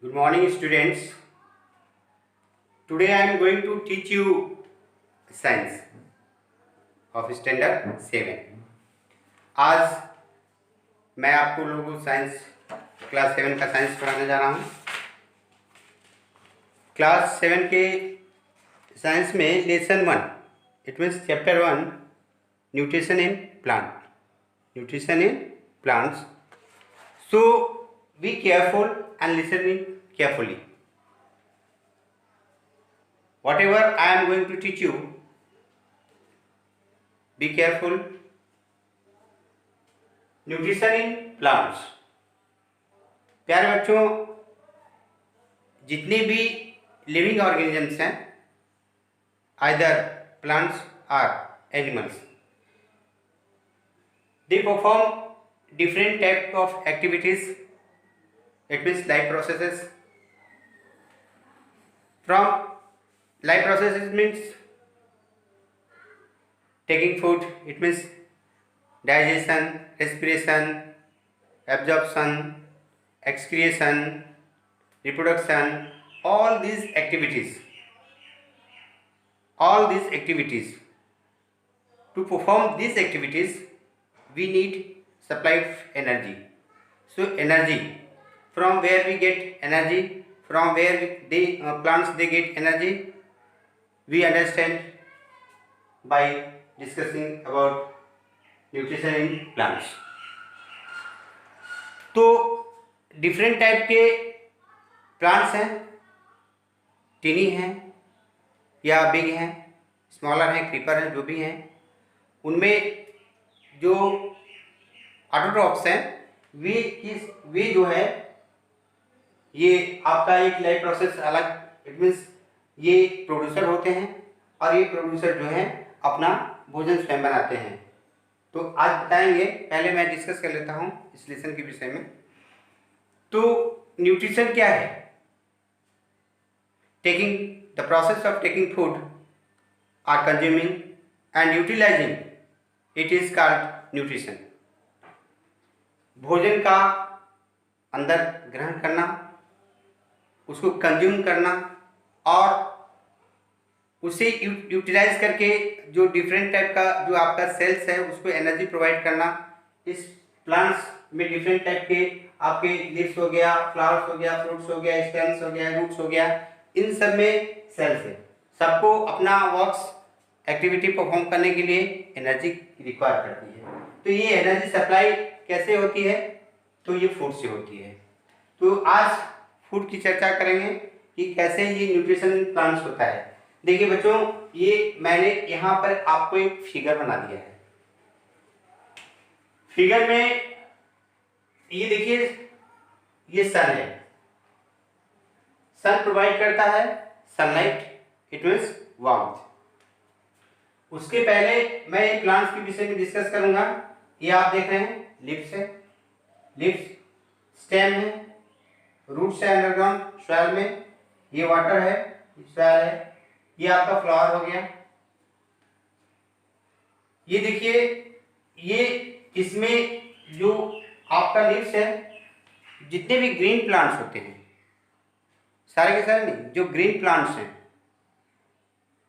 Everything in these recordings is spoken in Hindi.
Good morning, students. Today I am going to teach you science of standard 7. आज मैं आपको लोगों को साइंस क्लास 7 का साइंस पढ़ाने जा रहा हूँ। क्लास 7 के साइंस में lesson 1, it means chapter 1, nutrition in plant, nutrition in plants. So be careful and listen carefully. Whatever I am going to teach you, be careful. Nutrition in plants. प्यारे बच्चों, जितने भी लिविंग ऑर्गेनिजम्स हैं, आइदर प्लांट्स और animals, they perform different type of activities. It means life processes. From life processes means taking food, it means digestion, respiration, absorption, excretion, reproduction. All these activities to perform these activities we need supply of energy. So energy, from where we get energy, from where plants they get energy, we understand by discussing about nutrition in plants. तो डिफरेंट टाइप के प्लांट्स हैं, टिनी हैं या बिग हैं, स्मॉलर हैं, क्रीपर हैं, जो भी हैं, उनमें जो ऑटोट्रॉप्स हैं वे जो है ये आपका एक लाइफ प्रोसेस अलग, इट मीन्स ये प्रोड्यूसर होते हैं और ये प्रोड्यूसर जो है अपना भोजन स्वयं बनाते हैं. तो आज बताएंगे, पहले मैं डिस्कस कर लेता हूँ इस लेसन के विषय में. तो न्यूट्रिशन क्या है? Taking the process of taking food और consuming and utilizing, it is called nutrition. भोजन का अंदर ग्रहण करना, उसको कंज्यूम करना और उसे यूटिलाइज करके जो डिफरेंट टाइप का जो आपका सेल्स है उसको एनर्जी प्रोवाइड करना. इस प्लांट्स में डिफरेंट टाइप के आपके लीव्स हो गया, फ्लावर्स हो गया, फ्रूट्स हो गया, स्टेम्स हो गया, रूट्स हो गया, इन सब में सेल्स है. सबको अपना वर्क्स एक्टिविटी परफॉर्म करने के लिए एनर्जी रिक्वायर करती है. तो ये एनर्जी सप्लाई कैसे होती है? तो ये फूड से होती है. तो आज फूड की चर्चा करेंगे कि कैसे ये न्यूट्रिशन प्लांट्स होता है. देखिए बच्चों, ये मैंने यहाँ पर आपको एक फिगर बना दिया है. फिगर में ये देखिए, ये सन है. सन प्रोवाइड करता है सनलाइट, इट मीन्स वार्मथ. उसके पहले मैं ये प्लांट्स के विषय में डिस्कस करूंगा. ये आप देख रहे हैं, लिप्स है, लिप्स, स्टेम है, रूट्स है अंडरग्राउंड सॉइल में, ये वाटर है, सॉइल है, ये आपका फ्लावर हो गया. ये देखिए, ये इसमें जो आपका लिप्स है, जितने भी ग्रीन प्लांट्स होते हैं, सारे के सारे नहीं, जो ग्रीन प्लांट्स हैं,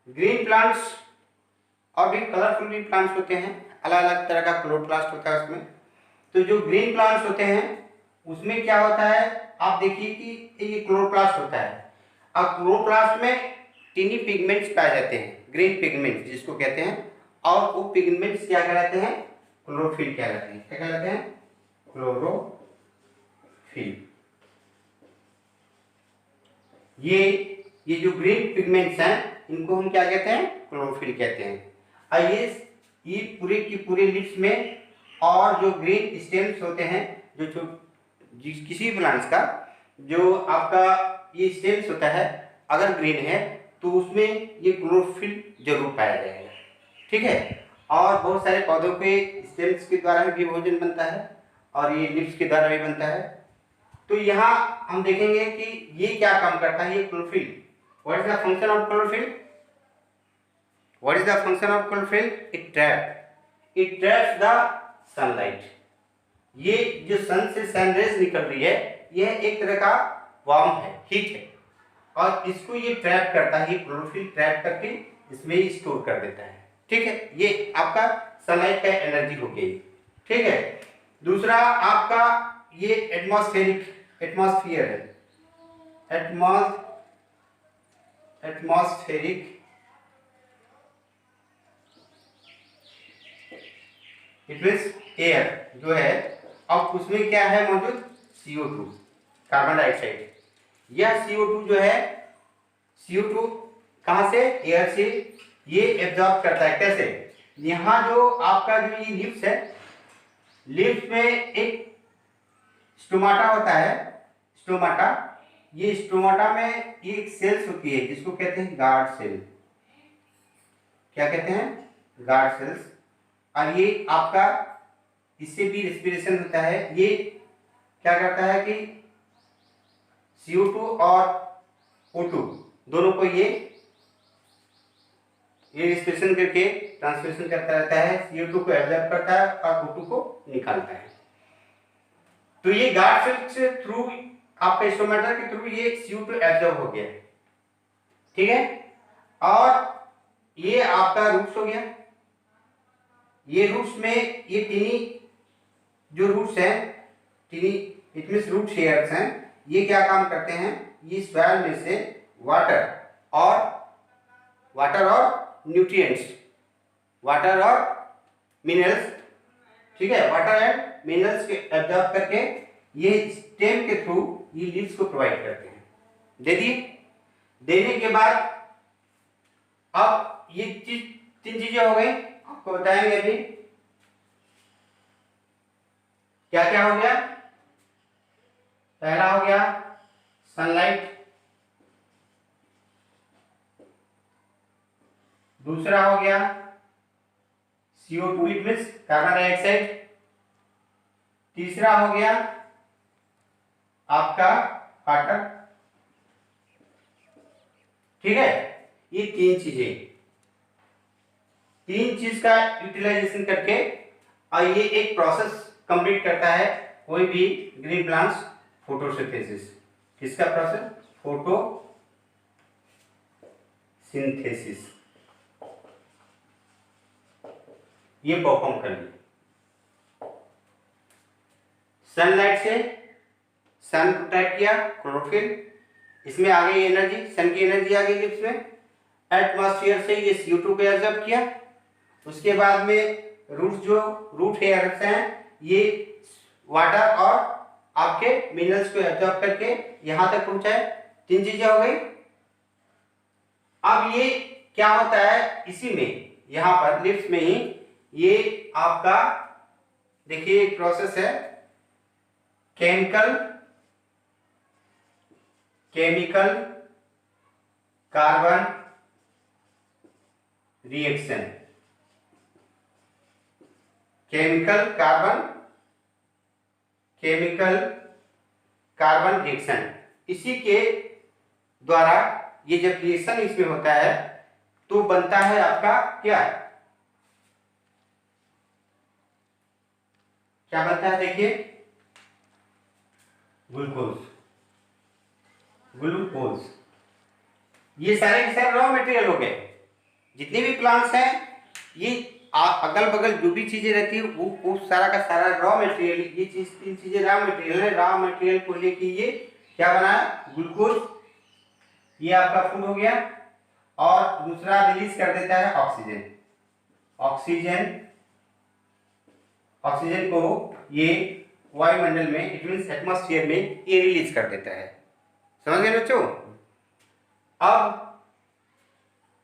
ग्रीन प्लांट्स और भी कलरफुल भी प्लांट्स होते हैं, अलग अलग तरह का क्लोरोप्लास्ट होता है उसमें. तो जो ग्रीन प्लांट्स होते हैं उसमें क्या होता है, आप देखिए कि ये क्लोरोप्लास्ट होता है. अब क्लोरोप्लास्ट में टिनी पिगमेंट्स पाए जाते हैं, ग्रीन पिगमेंट्स जिसको कहते हैं, और वो पिगमेंट्स क्या कहलाते हैं? क्लोरोफिल कहलाते हैं. क्या कहलाते हैं? क्लोरोफिल. ये जो ग्रीन पिगमेंट्स हैं इनको हम क्या कहते हैं? क्लोरोफिल कहते हैं. और ये पूरे की पूरे लिप्स में, और जो ग्रीन स्टेम्स होते हैं, जो किसी प्लांट्स का जो आपका ये स्टेम्स होता है, अगर ग्रीन है तो उसमें ये क्लोरोफिल जरूर पाया जाएगा. ठीक है. और बहुत सारे पौधों के स्टेम्स के द्वारा भी भोजन बनता है और ये लिप्स के द्वारा भी बनता है. तो यहाँ हम देखेंगे कि ये क्या काम करता है, ये chlorophyll. What is the function of chlorophyll? What is the function of chlorophyll? It traps the sunlight. ये जो सन से सन रेज निकल रही है, यह एक तरह का वार्म है, हीट है, और इसको ये ट्रैप करता है, ये क्लोरोफिल ट्रैप करके इसमें स्टोर कर देता है। ठीक है, ये आपका सनलाइट का एनर्जी हो गई। ठीक है, दूसरा आपका ये एटमॉस्फेयर है, एटमॉस्फेरिक इट मीन्स एयर जो है, अब उसमें क्या है मौजूद, CO2 कार्बन डाइऑक्साइड। यह CO2 जो है, CO2 कहां से, एयर से ये एब्जॉर्ब करता है। कैसे, यहाँ जो आपका जो ये लिप्स है, लिप्स में एक स्टोमाटा होता है, स्टोमाटा, ये स्टोमाटा में एक सेल्स होती है जिसको कहते हैं गार्ड सेल। क्या कहते हैं, गार्ड सेल्स। और ये आपका, इससे भी रेस्पिरेशन होता है। ये क्या करता है कि CO2 और O2 दोनों को ये रेस्पिरेशन करके ट्रांसमिशन करता रहता है, CO2 को एब्जॉर्ब करता है और O2 को निकालता है। तो ये गार्ड सेल से थ्रू, आपके स्टोमेटा के थ्रू ये CO2 एब्जॉर्ब हो गया। ठीक है, और ये आपका रूट्स हो गया। ये रूट्स में ये टिनी जो रूट्स हैं, tiny it means root hairs हैं, ये क्या काम करते हैं, ये सॉइल में से वाटर और न्यूट्रिएंट्स, वाटर और मिनरल्स, ठीक है, वाटर एंड मिनरल्स के एब्जॉर्ब करके ये स्टेम के थ्रू ये लीव्स को प्रोवाइड करते हैं। दे दिए, देने के बाद अब ये तीन चीजें हो गई, आपको बताएंगे अभी क्या क्या हो गया। पहला हो गया सनलाइट, दूसरा हो गया CO2 it means carbon dioxide, तीसरा हो गया आपका वाटर। ठीक है, ये तीन चीज का यूटिलाइजेशन करके और ये एक प्रोसेस कंप्लीट करता है कोई भी ग्रीन प्लांट्स, फोटोसिंथेसिस। किसका प्रोसेस, फोटोसिंथेसिस, ये परफॉर्म कर लिया। सनलाइट से सन को ट्रैप किया, क्लोरोफिल, इसमें आ गई एनर्जी, सन की एनर्जी आ गई लिप्स में। एटमॉस्फेयर से ये CO2 को एब्जॉर्ब किया, उसके बाद में रूट हेयर्स हैं, ये वाटर और आपके मिनरल्स को एब्जॉर्ब करके यहां तक पहुंचाए। तीन चीजें हो गई। अब ये क्या होता है, इसी में यहां पर लिप्स में ही ये आपका देखिए एक प्रोसेस है, chemical carbon reaction, chemical carbon reaction. इसी के द्वारा ये जब रिएक्शन इसमें होता है तो बनता है आपका क्या बनता है, देखिए ग्लूकोज। ये सारे के सारे रॉ मटेरियल हो गए। जितने भी प्लांट्स हैं, ये अगल बगल जो भी चीजें रहती है वो सारा का सारा रॉ मटेरियल, ये तीन चीजें रॉ मटेरियल है। रॉ मटेरियल को लेके ये क्या बना है, ग्लूकोज, ये आपका फूड हो गया। और दूसरा रिलीज कर देता है ऑक्सीजन को ये वायुमंडल में, इट मींस एटमॉस्फेयर में ये रिलीज कर देता है। समझ गए बच्चों। अब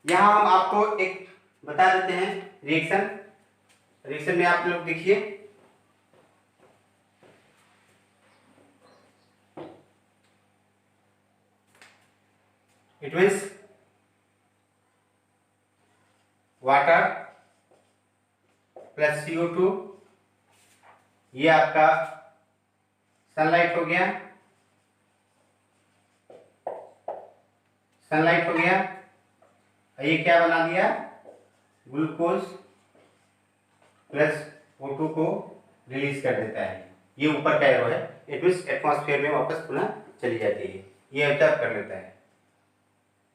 यहां हम आपको एक बता देते हैं रिएक्शन में आप लोग देखिए, it means water plus CO2, ये आपका सनलाइट हो गया, ये क्या बना दिया, ग्लूकोज प्लस O2 को रिलीज कर देता है। ये ऊपर का एरो है, इट मीन्स एटमॉस्फेयर में वापस पुनः चली जाती है, ये ऑब्जर्व कर लेता है।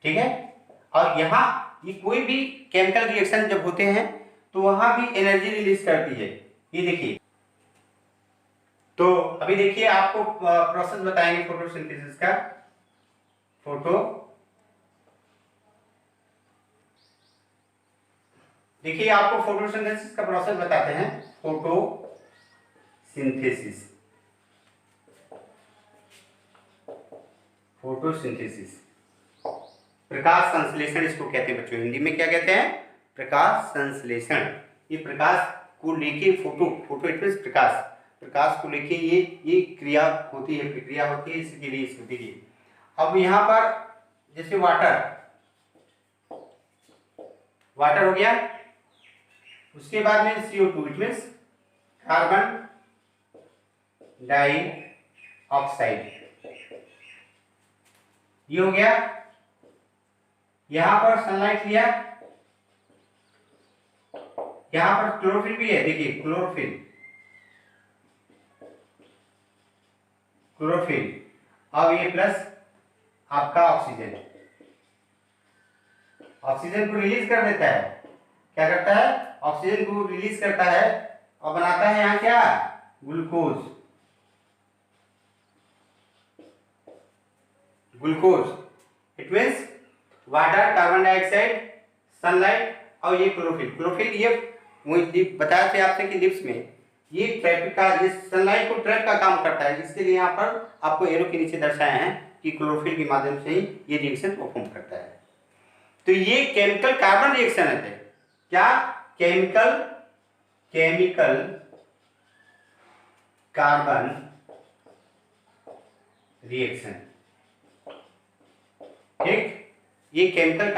ठीक है, और यहाँ ये कोई भी केमिकल रिएक्शन जब होते हैं तो वहां भी एनर्जी रिलीज करती है। ये देखिए, तो अभी देखिए आपको प्रोसेस बताएंगे फोटोसिंथेसिस का। देखिए आपको फोटोसिंथेसिस का प्रोसेस बताते हैं। फोटोसिंथेसिस प्रकाश संश्लेषण इसको कहते हैं बच्चों। हिंदी में क्या कहते हैं? प्रकाश संश्लेषण। ये प्रकाश को लेके फोटो इट मींस प्रकाश को लेके ये क्रिया होती है, प्रक्रिया होती है। इसके लिए इसको देखिए, अब यहाँ पर जैसे वाटर हो गया, उसके बाद में CO2 it means carbon dioxide, ये हो गया। यहां पर सनलाइट लिया, यहां पर क्लोरोफिल भी है, देखिए क्लोरोफिल। अब ये प्लस आपका ऑक्सीजन को रिलीज कर देता है। क्या करता है? ऑक्सीजन को रिलीज करता है और बनाता है यहाँ क्या? Glucose. It means water, carbon dioxide, sunlight और ये क्लोरोफिल। ये बताया थे आपसे कि लिप्स में ये ट्रैप का, ये सनलाइट को ट्रैप का काम करता है। इसके लिए यहाँ पर आपको एरो के नीचे दर्शाए हैं कि क्लोरोफिल के माध्यम से ही ये रिएक्शन परफॉर्म करता है। तो ये केमिकल कार्बन रिएक्शन है। क्या? Chemical carbon reaction. ठीक, ये केमिकल